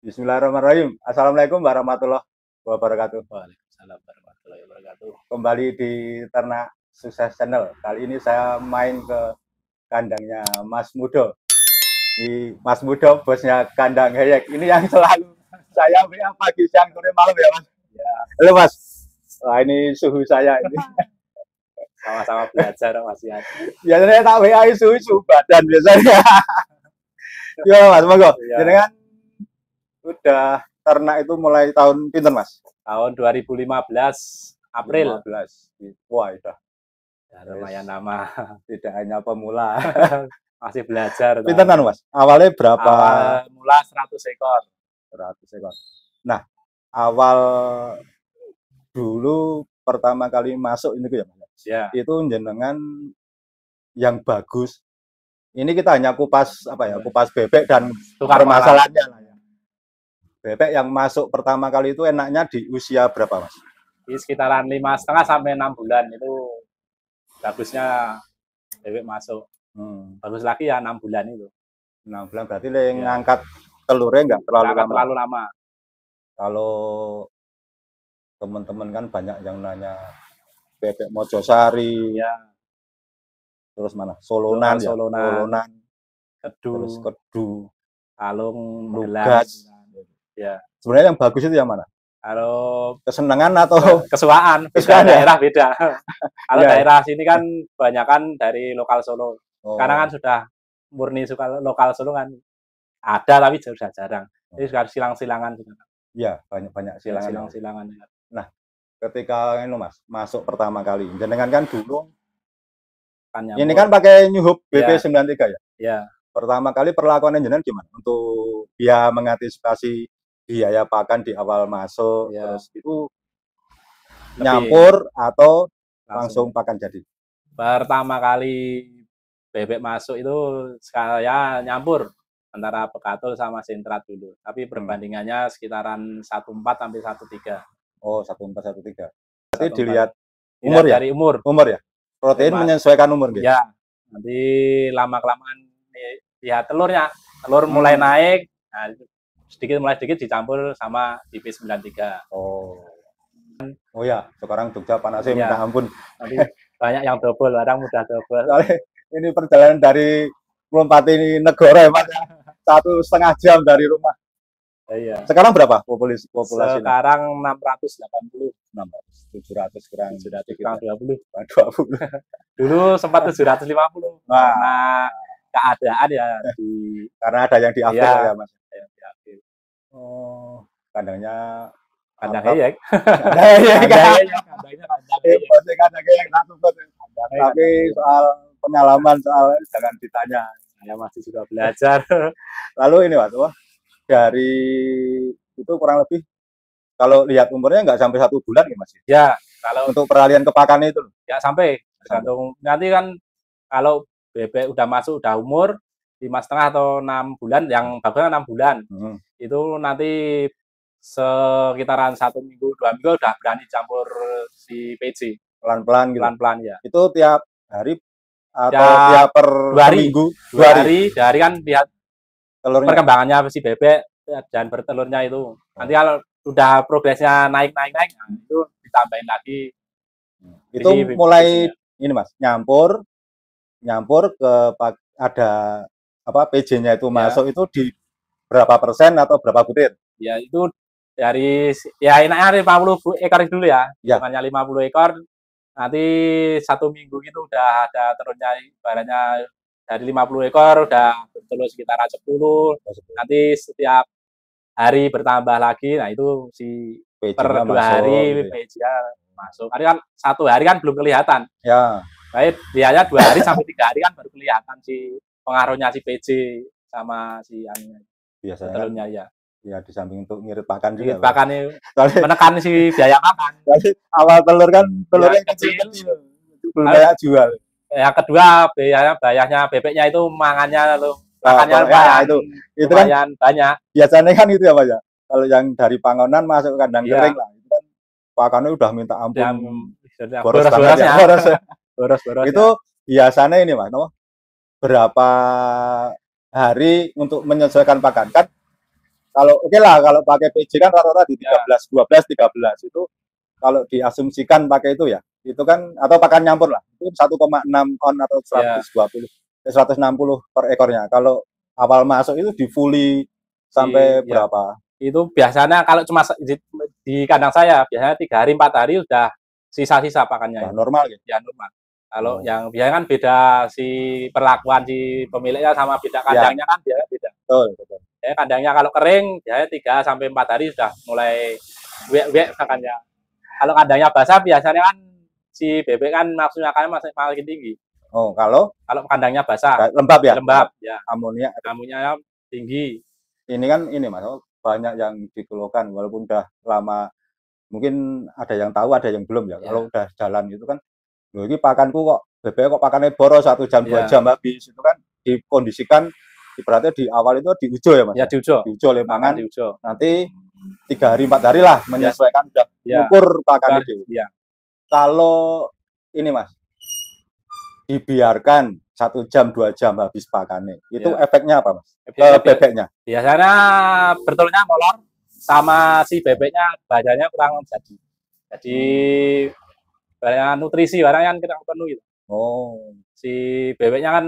Bismillahirrahmanirrahim. Assalamualaikum warahmatullahi wabarakatuh. Waalaikumsalam warahmatullahi wabarakatuh. Kembali di Ternak Sukses Channel. Kali ini saya main ke kandangnya Mas Mudo. Di Mas Mudo, bosnya kandang Heyek. Ini yang selalu saya WA pagi, siang, sore, malam ya Mas. Ya. Halo Mas. Wah ini suhu saya ini. Sama-sama belajar Mas Ian. Biasanya tak WA suhu badan biasanya. Yo Mas, monggo. Jenengan udah ternak itu mulai tahun pinter Mas? Tahun 2015 April. 15. Wah, udah. Ya, lumayan lama. Tidak hanya pemula. Masih belajar. Pinter kan Mas? Awalnya berapa? Awal mula 100 ekor. 100 ekor. Nah, awal dulu pertama kali masuk ini ya Mas? Ya. Itu jenengan yang bagus. Ini kita hanya kupas apa ya? Kupas bebek dan permasalahannya lah ya. Bebek yang masuk pertama kali itu enaknya di usia berapa Mas? Di sekitaran 5,5 sampai 6 bulan itu bagusnya bebek masuk. Bagus lagi ya 6 bulan itu. 6 bulan berarti ngangkat telurnya nggak terlalu lama. Kalau teman-teman kan banyak yang nanya bebek Mojosari, ya. Terus mana? Solonan, Kedu, terus Kedu, Kalung, Lugas. Ya. Sebenarnya yang bagus itu yang mana? Kalau kesenangan atau kesukaan, daerah beda. Kalau daerah sini kan banyakan dari lokal Solo. Karena kan sudah murni suka lokal Solo kan ada tapi sudah jarang. Jadi sekarang silang-silangan. Iya, banyak silang-silangan. Nah, ketika ini Mas masuk pertama kali, jenengan kan dulu ini kan pakai New Hope BB93 ya? Iya. Pertama kali perlakuan jenengan gimana untuk dia mengantisipasi biaya pakan di awal masuk, terus itu nyampur atau langsung pakan jadi? Pertama kali bebek masuk itu saya nyampur antara Bekatul sama Sintrat dulu. Tapi perbandingannya sekitaran 1,4 sampai 1,3. Oh, 1,4 1,3. Berarti dilihat umur ya? Dari umur. Umur ya? Protein menyesuaikan umur gitu. Ya. Nanti lama-kelamaan lihat telurnya. Telur mulai naik, nah mulai sedikit dicampur sama IP93. Oh ya, sekarang Jogja panasnya minta ampun. Nanti banyak yang double, kadang mudah double. Ini perjalanan dari Lompati Negoro ya Mas, 1,5 jam dari rumah. Iya. Sekarang berapa populasi? Sekarang 680. 700 kurang 20. Dulu sempat 750. Karena keadaan ya karena ada yang diambil ya Mas. Kandangnya kandang Heyek. Tapi soal pengalaman jangan ditanya. Saya masih juga belajar. Lalu ini Mas, dari itu kurang lebih kalau lihat umurnya nggak sampai 1 bulan ya Mas? Ya, kalau untuk peralihan ke pakan itu ya sampai tergantung nanti kan kalau bebek udah masuk udah umur 5,5 atau 6 bulan, yang bagusnya 6 bulan. Itu nanti sekitaran 1 minggu 2 minggu udah berani campur si PJ pelan-pelan gitu. Pelan-pelan ya. Itu tiap hari atau tiap per 2 hari. Minggu? 2 hari. Dari kan lihat telurnya, perkembangannya si bebek dan bertelurnya itu. Nanti kalau udah progresnya naik, nah, itu ditambahin lagi. Itu mulai ini Mas, nyampur ke ada apa PJ-nya itu masuk itu di berapa persen atau berapa butir? Ya itu dari enaknya 50 ekor dulu ya. Bukannya 50 ekor. Nanti 1 minggu gitu udah ada telurnya, ibaratnya dari 50 ekor udah bertelur sekitar 10. Nanti setiap hari bertambah lagi. Nah itu si per 2 hari PJ-nya masuk. Hari kan 1 hari kan belum kelihatan. Ya. Baik, lihatnya 2 hari sampai 3 hari kan baru kelihatan si pengaruhnya si PJ sama si anunya. Biasanya telurnya ya. Ya di samping untuk ngirit pakan juga. Ngirit pakan menekan si biaya pakan. Jadi awal telur kan telurnya kecil, belum banyak jual. Yang kedua biayanya bebeknya itu mangannya loh. Makannya itu kan banyak. Biasanya kan itu ya Pak ya. Kalau yang dari Pangonan masuk ke kandang kering lah, itu kan pakannya udah minta ampun. Boros. Itu biasanya ini Mas, berapa hari untuk menyesuaikan pakan? Kan Kalau oke lah, kalau pakai PJ kan rata-rata di 13, 12, 13 itu kalau diasumsikan pakai itu ya, itu kan atau pakan nyampur lah, itu 1,6 ton atau 120, 160 per ekornya. Kalau awal masuk itu di fully sampai berapa? Itu biasanya kalau cuma di kandang saya, biasanya 3 hari 4 hari udah sisa-sisa pakannya. Normal gitu? Ya normal. Kalau yang biasanya kan beda si perlakuan si pemiliknya sama beda kandangnya kan biasanya beda. Betul. Ya, kandangnya kalau kering, biasanya 3 sampai 4 hari sudah mulai wek makannya. Kalau kandangnya basah, biasanya kan si bebek kan nafsu makannya makin tinggi. Oh, kalau kandangnya basah, lembab ya? Lembab, ya. Amonia tinggi. Ini kan ini Mas, banyak yang dikeluhkan walaupun udah lama. Mungkin ada yang tahu, ada yang belum ya. Kalau udah jalan gitu kan, loh ini pakanku kok bebek kok pakannya boros 1 jam 2 jam habis, itu kan dikondisikan ibaratnya di awal itu diujo ya Mas. Ya diujo lembangan, nanti 3 hari 4 hari lah menyesuaikan udah ukur pakan itu. Kalau ini Mas, dibiarkan 1 jam 2 jam habis pakannya, itu efeknya apa Mas? Ke bebeknya? Biasanya bertelurnya molor, sama si bebeknya badannya kurang jadi. Jadi banyak nutrisi barangnya kan kurang penuh gitu. Oh, si bebeknya kan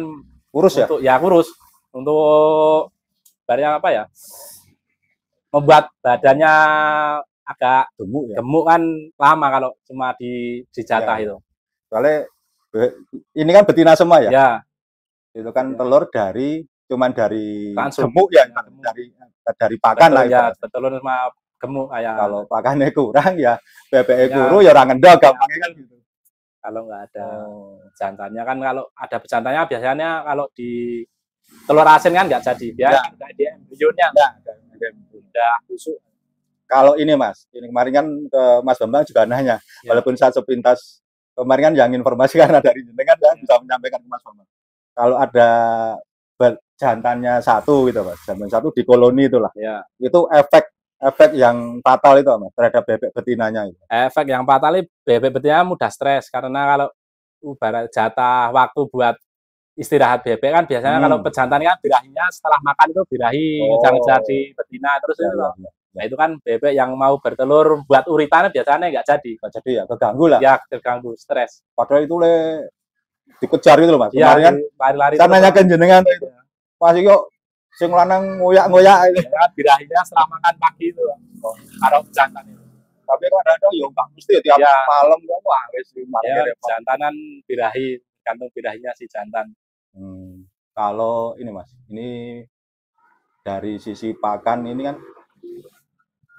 kurus untuk, ya? Kurus. Untuk barangnya apa ya? Membuat badannya agak gemuk kan lama kalau cuma dijatah itu. Soalnya ini kan betina semua ya? Ya. Itu kan telur dari gemuk ya, dari pakan lah. Ya, telur sama gemuk kayak. Kalau pakannya kurang ya bebeknya kuru ya orang ngendok gampangnya kan gitu. Kalau nggak ada jantannya kan, kalau ada bejantannya biasanya kalau di telur asin kan nggak jadi, biar di embrionya udah busuk. Kalau ini Mas, ini kemarin kan ke Mas Bambang juga nanya, walaupun saya sepintas kemarin kan yang informasi karena dari jenengan kan bisa menyampaikan ke Mas Bambang. Kalau ada jantannya 1 gitu Mas, jantan 1 di koloni itulah, itu efek yang fatal itu Mas terhadap bebek betinanya itu. Efek yang fatal bebek betina mudah stres, karena kalau ibarat jatah waktu buat istirahat bebek kan biasanya kalau pejantan kan birahinya setelah makan itu birahi ngejar-ngejar di betina terus itu. Nah itu kan bebek yang mau bertelur buat uritannya biasanya nggak jadi ya, keganggu lah. Ya, terganggu, stres. Padahal itu dikejar gitu loh Mas. Kemarin kan lari-lari. Saya nanyakan jenengan itu. Masih kok sing lanang ngoyak-ngoyak itu. Ya, birahinya setelah makan pagi itu. Kalau jantan itu. Tapi kok ada ya nggak mesti tiap malam kok wis jantanan birahi, gantung birahinya si jantan. Kalau ini Mas, ini dari sisi pakan ini kan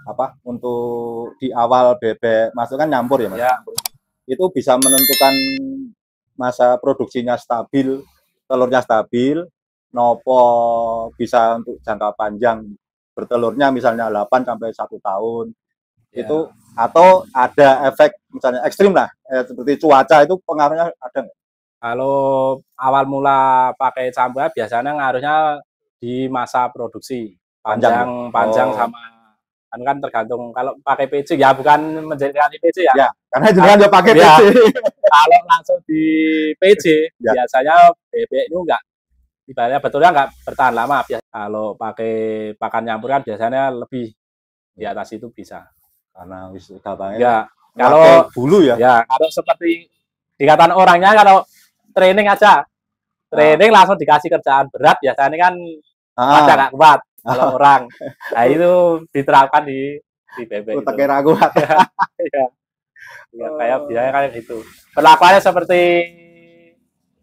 apa, untuk di awal bebek masuk kan nyampur ya Mas? Itu bisa menentukan masa produksinya stabil, telurnya stabil, nopo bisa untuk jangka panjang bertelurnya misalnya 8 sampai 1 tahun. Itu atau ada efek misalnya ekstrim lah, seperti cuaca, itu pengaruhnya ada nggak? Kalau awal mula pakai campuran biasanya ngaruhnya di masa produksi panjang sama kan tergantung. Kalau pakai PC ya bukan menjadikan PC ya. Karena jenengan juga pakai PC. Kalau langsung di PC biasanya bebek itu enggak, ibaratnya betulnya enggak bertahan lama. Kalau pakai pakan campuran biasanya lebih di atas itu bisa. Karena wis gampangnya. Kalau bulu ya. Ya, kalau seperti dikatakan orangnya, kalau training aja, training langsung dikasih kerjaan berat biasanya kan pada nggak kuat. Kalau orang, nah itu diterapkan di bebek. Utaknya ragu. Ya, kayak biasanya kayak gitu. Perlakuannya seperti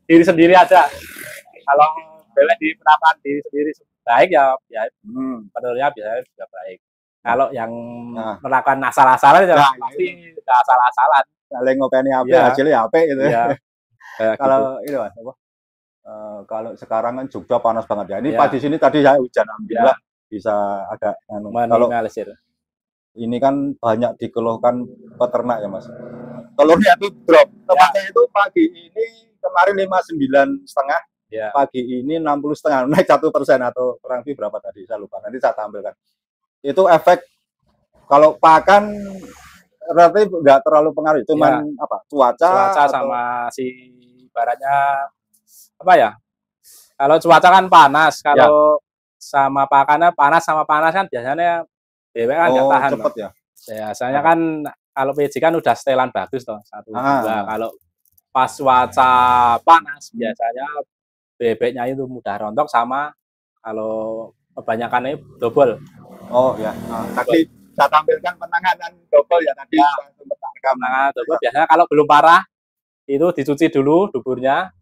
diri sendiri aja. Kalau bebek diterapkan diri sendiri baik ya penurunnya biasanya juga baik. Kalau yang melakukan asal-asalan ya pasti udah asal-asalan. Saling ngopeni ape hasilnya ape gitu. Kalau gitu. ini Mas, kalau sekarang kan Jogja panas banget ya. Ini pagi sini tadi ya hujan, alhamdulillah bisa agak minimalisir. Ini kan banyak dikeluhkan peternak ya Mas. Telurnya itu drop. Tepatnya itu pagi ini kemarin 59,5, pagi ini 60,5, naik 1% atau kurang lebih berapa tadi saya lupa. Nanti saya tampilkan. Itu efek kalau pakan relatif nggak terlalu pengaruh, cuman apa cuaca sama si ibaratnya apa ya, kalau cuaca kan panas, kalau sama pakannya panas sama panas kan biasanya bebek kan nggak tahan. Cepet ya. Biasanya kan kalau PJ kan udah setelan bagus toh 1, 2. Kalau pas cuaca panas biasanya bebeknya itu mudah rontok sama kalau kebanyakan ini double. Oh ya. Tadi saya tampilkan penanganan double ya tadi. Ya, penanganan double biasanya kalau belum parah itu dicuci dulu duburnya,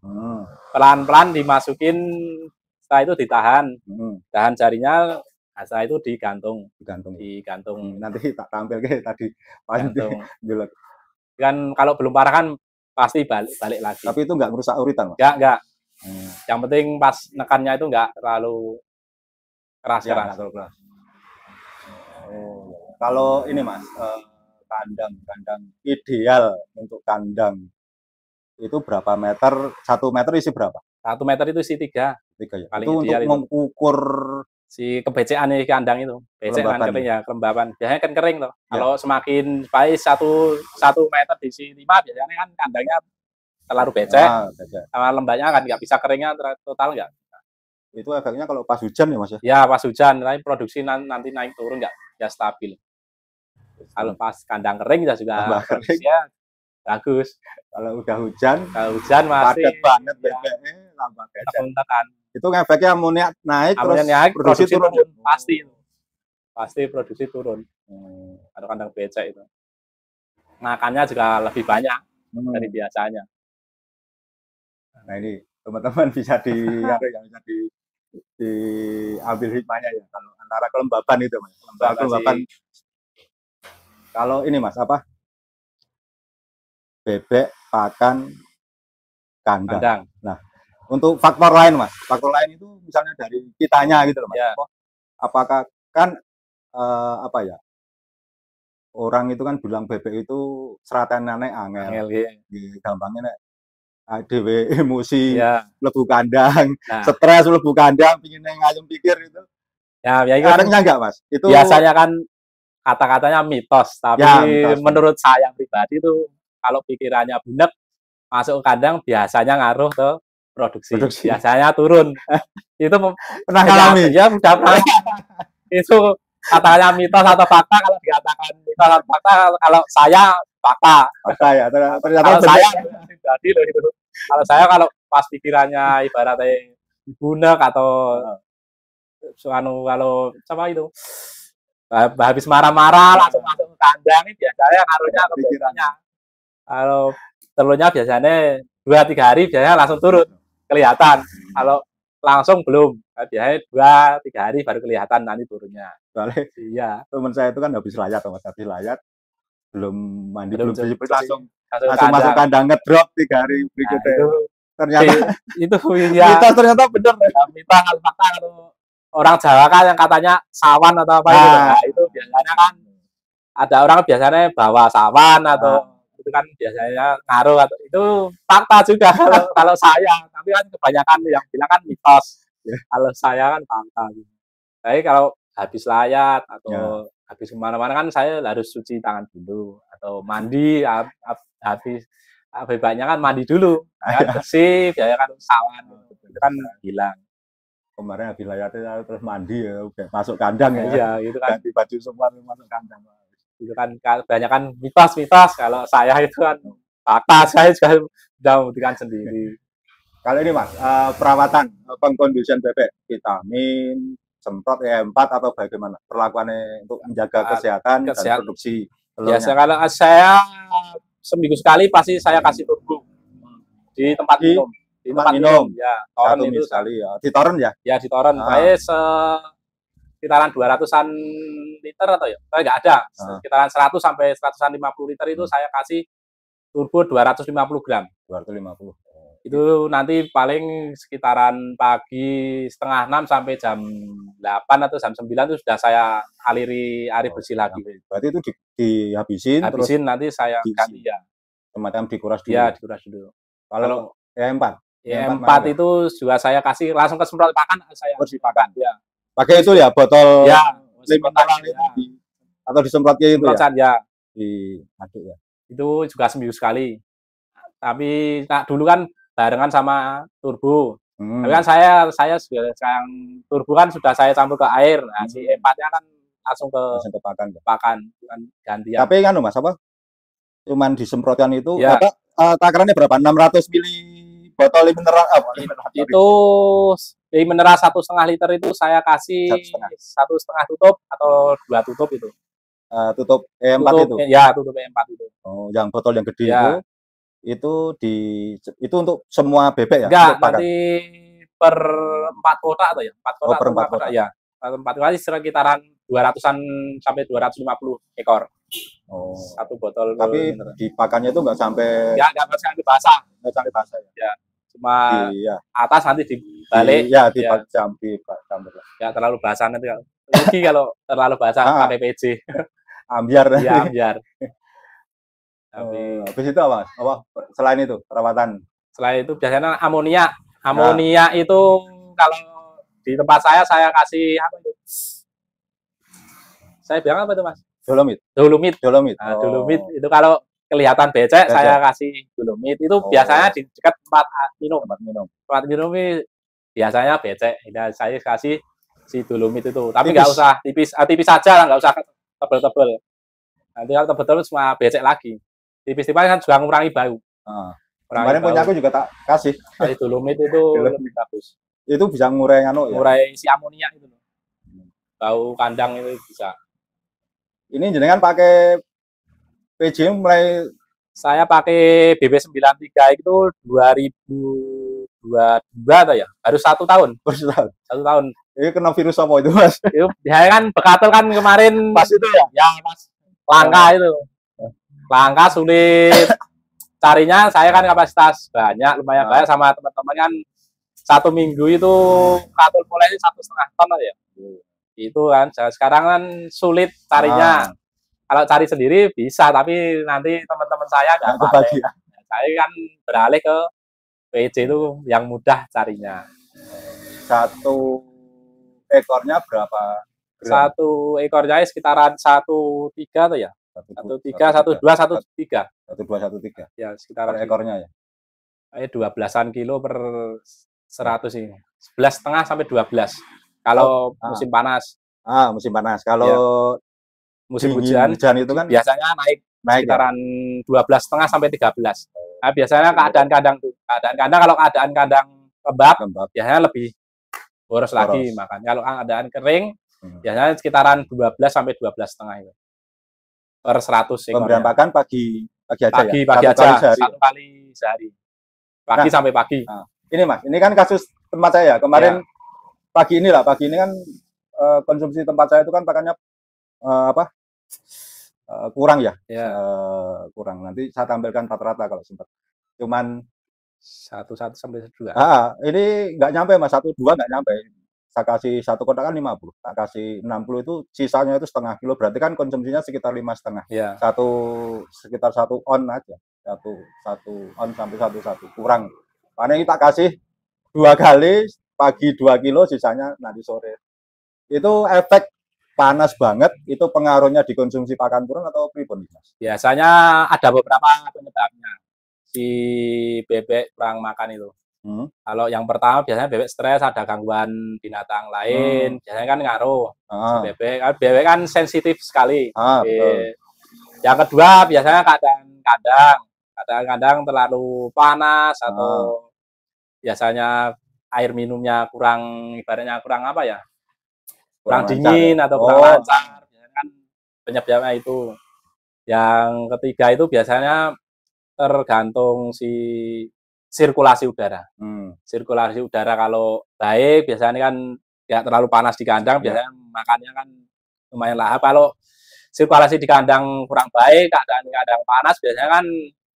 pelan-pelan dimasukin, setelah itu ditahan, tahan jarinya, setelah itu digantung. Nanti tak tampil ke tadi gantung. Kan kalau belum parah kan pasti balik lagi. Tapi itu nggak merusak uritan, Mas? Nggak. Yang penting pas nekannya itu nggak terlalu keras. Kalau ini Mas, kandang ideal untuk kandang itu berapa meter? 1 meter isi berapa? 1 meter itu isi 3 ya. Paling itu untuk mengukur si kebecekan nih kandang itu. Becek kan kering ya, kelembaban. Biasanya kan kering loh. Ya. Kalau semakin baik 1 meter diisi 5 biasanya kan kandangnya terlalu becek. Sama lembabnya kan nggak bisa keringnya total nggak. Itu efeknya kalau pas hujan ya Mas ya? Ya pas hujan, tapi produksi nanti naik turun nggak stabil. Kalau pas kandang kering ya juga produksinya bagus. Kalau udah hujan masih padat banget bebeknya, tambah tekan. Itu efeknya amoniak naik, produksi turun. Pasti produksi turun. Kalau kandang becek itu. Makannya juga lebih banyak dari biasanya. Nah ini teman-teman bisa diambil hikmahnya ya. Kalau antara kelembaban itu Mas. Kelembaban. Kalau ini Mas bebek, pakan, kandang. Nah, untuk faktor lain Mas, faktor lain itu misalnya dari kitanya gitu loh Mas. Ya. Apakah kan orang itu kan bilang bebek itu seratanane angel. Gampangnya dhewe emosi, lebu kandang, stres lebu kandang, pingin ngayem pikir itu. Ya itu kadangnya enggak Mas. Itu biasanya kan kata-katanya mitos, tapi menurut saya pribadi itu kalau pikirannya bunek masuk ke kandang biasanya ngaruh ke produksi. Biasanya turun. Itu pernah alami. Ya sudah pernah. Itu katanya mitos atau fakta. Kalau dikatakan mitos atau fakta, kalau saya fakta. Fakta ya. Ternyata kalau saya pribadi loh itu. Kalau saya kalau pas pikirannya ibaratnya bunek atau kalau apa itu habis marah-marah langsung masuk ke kandang ini biasanya ngaruhnya ke pikirannya. Kalau telurnya biasanya 2-3 hari biasanya langsung turun kelihatan. Kalau langsung belum, biasanya 2-3 hari baru kelihatan nanti turunnya. Soalnya iya. Teman saya itu kan habis layat, belum mandi, belum langsung masuk kandang ngedrop 3 hari berikutnya. Ternyata itu ya. Ternyata benar. Mitos atau fakta kalau orang Jawa kan yang katanya sawan atau apa itu. Nah, itu biasanya kan ada orang biasanya bawa sawan atau itu kan biasanya ngaruh atau itu fakta juga kalau saya, tapi kan kebanyakan yang bilang kan mitos. Kalau saya kan fakta. Tapi kalau habis layat atau habis kemana-mana kan saya harus cuci tangan dulu atau mandi habis bebeknya kan mandi dulu kan bersih, biasanya kan sawan itu kan hilang. Kemarin habis layatnya terus mandi ya udah masuk kandang ya. Iya, itu kan ganti baju semua masuk kandang. Itu kan kebanyakan mitos. Kalau saya itu kan fakta, saya juga sudah membuktikan sendiri. Kalau ini Mas, perawatan pengkondisian bebek, vitamin, semprot E4 atau bagaimana perlakuannya untuk menjaga kesehatan dan produksi telurnya? Biasa kalau saya seminggu sekali pasti saya kasih turbo di tempat minum. Di tempat minum. Ya, toren itu sekali ya. Di toren ya? Ya, di toren. Sekitaran 200-an liter atau ya? Saya nggak ada. Sekitaran 100 sampai 150 liter itu saya kasih turbo 250 gram. 250. Itu nanti paling sekitaran pagi 5:30 sampai jam 8 atau jam 9 itu sudah saya aliri air bersih lagi. Berarti itu dihabisin terus nanti saya ganti ya. Semacam dikuras dulu. Ya, dikuras dulu. Kalau E4? E4 itu juga saya kasih langsung ke semprot pakan, saya bersih pakan. Ya. Pakai itu ya botol ya, semprotan itu atau disemprotnya itu ya. Diaduk ya. Itu juga seminggu sekali. Tapi dulu kan barengan sama turbo. Tapi kan saya sudah sekarang turbo kan sudah saya campur ke air. Nah, si E4-nya kan langsung ke pakan, kan gantian. Tapi kan Mas apa? Cuman disemprotkan itu ya. Apa takarannya berapa? 600 mili botol mineral itu mineral 1,5 liter itu saya kasih 1,5 tutup atau 2 tutup itu. Tutup E4 itu. Ya, tutup E4 itu. Oh, yang botol yang gede ya. Itu untuk semua bebek ya? Enggak, nanti per 4 kotak atau ya? 4 kotak. Per 4 kotak. Ya. 4 kotak sekitaran 200-an sampai 250 ekor. Oh. Satu botol. Tapi dipakannya itu enggak sampai enggak sampai basah. Enggak sampai basah ya. Ya. Cuma atas nanti dibalik. Dicampur. Ya terlalu basah nanti kalau terlalu basah pakai PJ. Ambiar. Ya, ambiar. Habis itu apa? Selain itu perawatan? Selain itu biasanya amonia. Amonia itu kalau di tempat saya kasih apa itu? Saya bilang apa itu Mas? Dolomit. Nah, dolomit itu kalau kelihatan becek saya kasih dolomit. Itu biasanya di dekat tempat minum. Tempat minum ini biasanya becek. Nah, saya kasih si dolomit itu. Tapi nggak usah tipis saja lah, nggak usah tebel-tebel. Nanti kalau tebel-tebel cuma becek lagi. Tipis-tipis kan juga mengurangi bau. Kemarin punya aku juga tak kasih. Kasih dolomit itu lebih bagus. Itu bisa ngurai ngurai si amonia itu. Bau kandang itu bisa. Ini jenengan pakai PJ mulai saya pakai BB93 itu 2022 atau ya? Baru 1 tahun. 1 tahun. Ini kena virus apa itu Mas? Itu dia kan bekatel kan kemarin pas itu ya? Ya pas langka itu. Langka sulit carinya, saya kan kapasitas banyak, lumayan banyak sama teman-teman kan 1 minggu itu katul mulai 1,5 ton aja. Itu kan sekarang kan sulit carinya. Kalau cari sendiri bisa, tapi nanti teman-teman saya nggak pakai. Saya kan beralih ke PJ itu yang mudah carinya. 1 ekornya berapa? 1 ekornya sekitaran 1,3 atau ya? 1,3, 1,2, 1,3. 1,2, 1,3. Ya, sekitar ekornya ya. 12-an kilo per 100 ini. 11,5 sampai 12. Kalau musim panas. Musim panas. Kalau musim hujan itu kan biasanya naik sekitaran 12,5 sampai 13. Nah, biasanya keadaan kandang kalau keadaan kandang lembab biasanya lebih boros lagi makan. Kalau keadaan kering biasanya sekitaran 12 sampai 12,5 itu. Per 100 ekor. Pemberian pakan pagi aja ya? Pagi aja, 1 kali sehari. Pagi sampai pagi. Ini Mas, ini kan kasus tempat saya kemarin pagi ini kan konsumsi tempat saya itu kan pakannya kurang ya. Kurang. Nanti saya tampilkan rata-rata kalau sempat. Cuman 1 sampai 2. Ini nggak nyampe Mas, 1, 2 nggak nyampe. Saya kasih 1 kotak kan 50, tak kasih 60 itu sisanya itu setengah kilo, berarti kan konsumsinya sekitar 5,5. Sekitar 1 on aja, 1 on sampai 1 kurang. Karena ini tak kasih 2 kali, pagi 2 kilo, sisanya nanti sore. Itu efek panas banget, itu pengaruhnya dikonsumsi pakan turun atau pribon Mas? Biasanya ada beberapa penyebabnya si bebek kurang makan itu. Kalau yang pertama biasanya bebek stres, ada gangguan binatang lain, biasanya kan ngaruh. Si bebek kan sensitif sekali. Yang kedua biasanya kadang-kadang terlalu panas atau biasanya air minumnya kurang, ibaratnya kurang apa ya? Kurang dingin atau kurang lancar. Biasanya kan penyebabnya itu. Yang ketiga itu biasanya tergantung si sirkulasi udara. Sirkulasi udara kalau baik biasanya kan nggak terlalu panas di kandang, biasanya makannya kan lumayan lahap. Kalau sirkulasi di kandang kurang baik, kadang panas, biasanya kan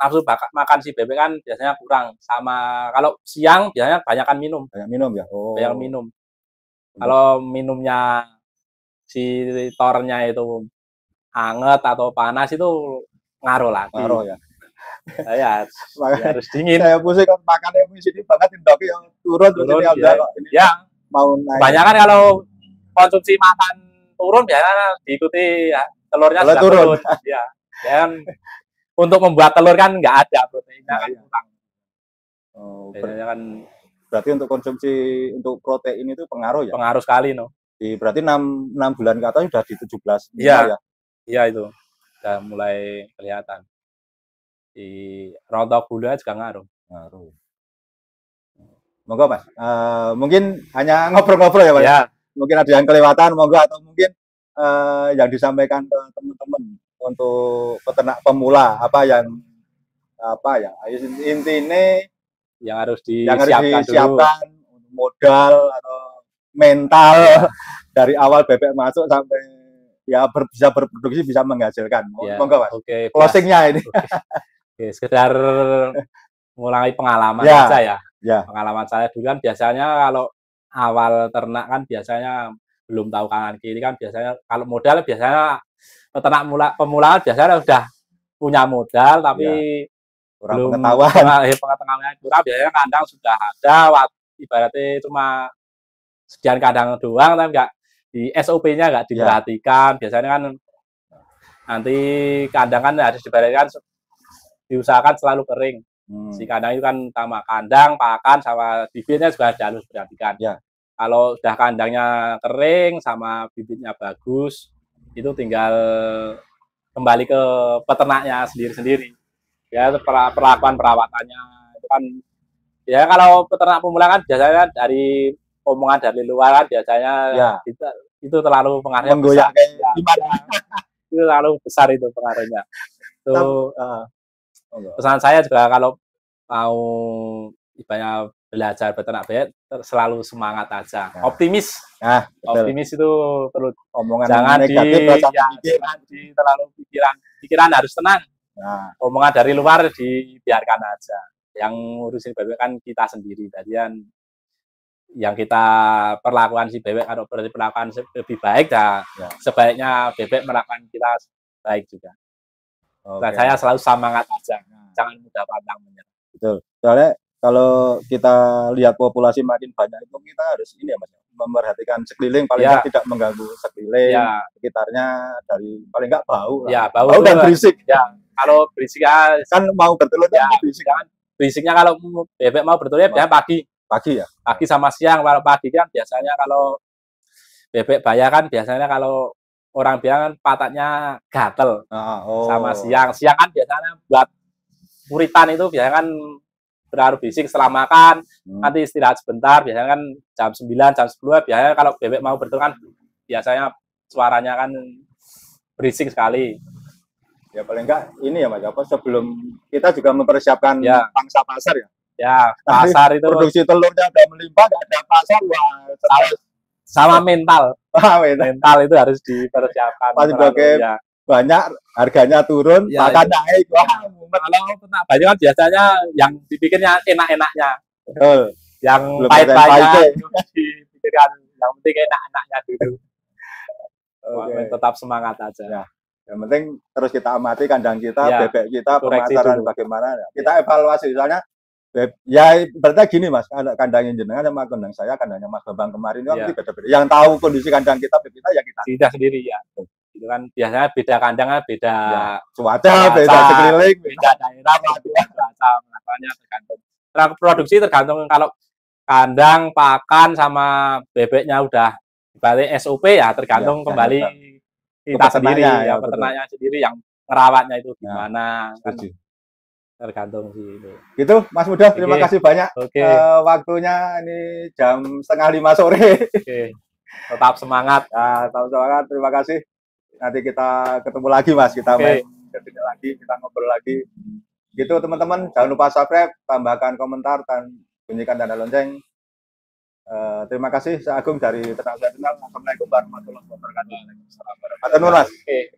nafsu makan si bebek kan biasanya kurang. Sama kalau siang biasanya banyakan minum. Banyak minum ya. Banyak minum. Kalau minumnya si tornya itu anget atau panas itu ngaruh lagi. Ngaruh ya. Ya harus dingin. Saya pusing kan makannya sini banget dok yang turun ya. Mau naik. Banyak kan kalau konsumsi makan turun biasanya diikuti ya, telurnya juga turun. Ya. Dan untuk membuat telur kan nggak ada proteinnya kan kurang. Biasanya kan berarti untuk konsumsi untuk protein itu pengaruh ya? Pengaruh sekali, no. Berarti 6 bulan ke atas sudah di 17 Iya. ya? Iya itu. Udah mulai kelihatan. Di rontok gula juga ngaruh. Ngaruh. Monggo Mas, mungkin hanya ngobrol-ngobrol ya Mas? Ya. Mungkin ada yang kelewatan, monggo, atau mungkin yang disampaikan ke teman-teman untuk peternak pemula, apa ya intinya yang harus disiapkan dulu. Modal atau mental ya. Dari awal bebek masuk sampai ya bisa berproduksi, bisa menghasilkan. Ya. Monggo Mas. Oke, closingnya ini. Oke, sekedar mulai pengalaman saja ya. Ya. Pengalaman saya dulu kan biasanya kalau awal ternak kan biasanya belum tahu kanan kiri kan, biasanya kalau modal biasanya peternak pemula biasanya udah punya modal tapi kurang belum pengetahuan kurang, biasanya kandang sudah ada, ibaratnya cuma sekian kandang doang tapi enggak di SOP-nya enggak diperhatikan. Biasanya kan nanti kandang kan harus diperhatikan, diusahakan selalu kering. Si kandang itu kan sama kandang, pakan, sama bibitnya juga harus diperhatikan. Ya. Kalau udah kandangnya kering sama bibitnya bagus, itu tinggal kembali ke peternaknya sendiri-sendiri. Ya, perlakuan perawatannya itu kan ya, kalau peternak pemula kan biasanya dari omongan dari luar kan biasanya itu terlalu pengaruhnya besar. Itu terlalu besar itu pengaruhnya. Itu pesan saya juga kalau mau ibaratnya belajar peternak bebek selalu semangat aja, optimis. Optimis itu perlu, omongan jangan negatif, jangan terlalu pikiran harus tenang. Omongan dari luar dibiarkan aja. Yang ngurusin bebek kan kita sendiri. Tadi kan yang kita perlakuan si bebek, kalau perlakuan lebih baik sebaiknya bebek melakukan kita baik juga. Nah, saya selalu semangat aja, jangan mudah pantang menyerah. Betul. Soalnya kalau kita lihat populasi makin banyak itu kita harus ini ya Mas, memperhatikan sekeliling, paling tidak mengganggu sekeliling, sekitarnya, dari paling nggak bau. Bau dan berisik. Kalau berisik kan mau bertelur berisik kan. Berisiknya kalau bebek mau bertelur biasanya pagi. Pagi ya? Pagi sama siang. Kalau pagi kan biasanya kalau bebek bayar kan biasanya kalau orang bilang kan patatnya gatel. Sama siang. Siang kan biasanya buat uritan itu biasanya kan berarti berisik setelah makan, nanti istirahat sebentar, biasanya kan jam 9, jam 10, biasanya kalau bebek mau bertelur kan biasanya suaranya kan berisik sekali. Ya paling enggak ini ya Mas, sebelum kita juga mempersiapkan pangsa pasar ya. Ya, pasar itu produksi telurnya udah melimpah, nggak ada pasar, sama mental. Mental itu harus dipersiapkan. Pasti banyak, harganya turun, maka naik. Kalau peternak bayi kan biasanya yang dipikirnya enak-enaknya. Betul. Yang pahit-pahitnya dipikirkan, yang penting enak-enaknya dulu. Tetap semangat aja. Yang penting terus kita amati kandang kita, bebek kita, pemasaran bagaimana. Kita evaluasi, misalnya berarti gini Mas, kandangnya jenengan sama kandang saya, kandangnya Mas Bambang kemarin itu kan beda-beda. Yang tahu kondisi kandang kita, bebek kita ya kita sendiri ya. Itu kan biasanya beda kandang, beda cuaca, beda sekeliling, beda daerah, beda cuaca, makanya tergantung. Produksi tergantung, kalau kandang, pakan sama bebeknya udah balik SOP ya tergantung kembali kita sendiri ya, peternaknya sendiri yang ngerawatnya itu gimana. Tergantung sih itu. Gitu Mas Muda, terima kasih banyak waktunya, ini jam 4:30 sore. Tetap semangat. Tetap semangat, terima kasih. Nanti kita ketemu lagi Mas, kita main lagi, kita ngobrol lagi. Gitu teman-teman, jangan lupa subscribe, tambahkan komentar, dan bunyikan tanda lonceng. Terima kasih, saya Agung dari Ternak Channel. Assalamualaikum warahmatullahi wabarakatuh. Waalaikumsalam.